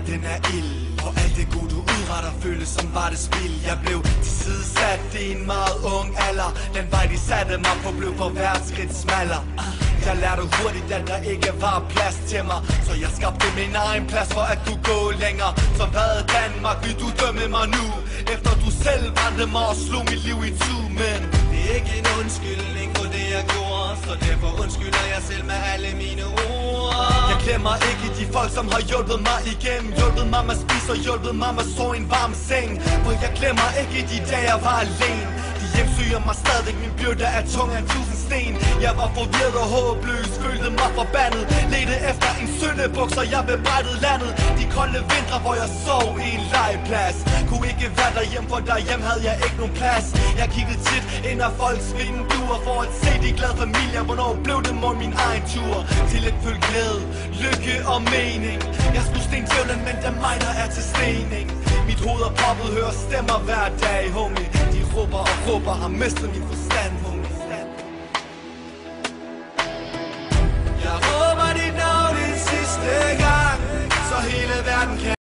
den er ild. Og alt det gode du udretter føles som var det spil. Jeg blev tilsidesat i en meget ung alder. Den vej de satte mig på blev for hvert skridt smallere. Jeg lærte hurtigt, at der ikke var plads til mig, så jeg skabte min egen plads for at kunne gå længere. Så hvad Danmark, vil du dømme mig nu? Efter du selv brændte mig og slog mit liv i tu. Men det er ikke en undskyldning for det jeg gjorde, så derfor undskylder jeg selv med alle mine ord. Jeg glemmer ikke de folk som har hjulpet mig igennem, hjulpet mig med at spise og hjulpet mig med at sove i en varm seng. For jeg glemmer ikke de dage jeg var alene. De hjemsøger mig stadig, min byrde er tung af 1000 sten. Jeg var forvirret og håbløs, følte mig forbandet. Ledte efter en syndebuks, og jeg bebrejdede landet. De kolde vintre, hvor jeg sov i en legeplads. Kunne ikke være derhjem, for derhjem havde jeg ikke nogen plads. Jeg kiggede tit ind af folks vinduer for at se de glade familier. Hvornår blev det mod min egen tur til at føle glæde, lykke og mening. Jeg skulle sten djævlen, men det er mig, der er til stening. Mit hoved er poppet, hører stemmer hver dag, homie. De råber og råber, har mistet min forstand, homie.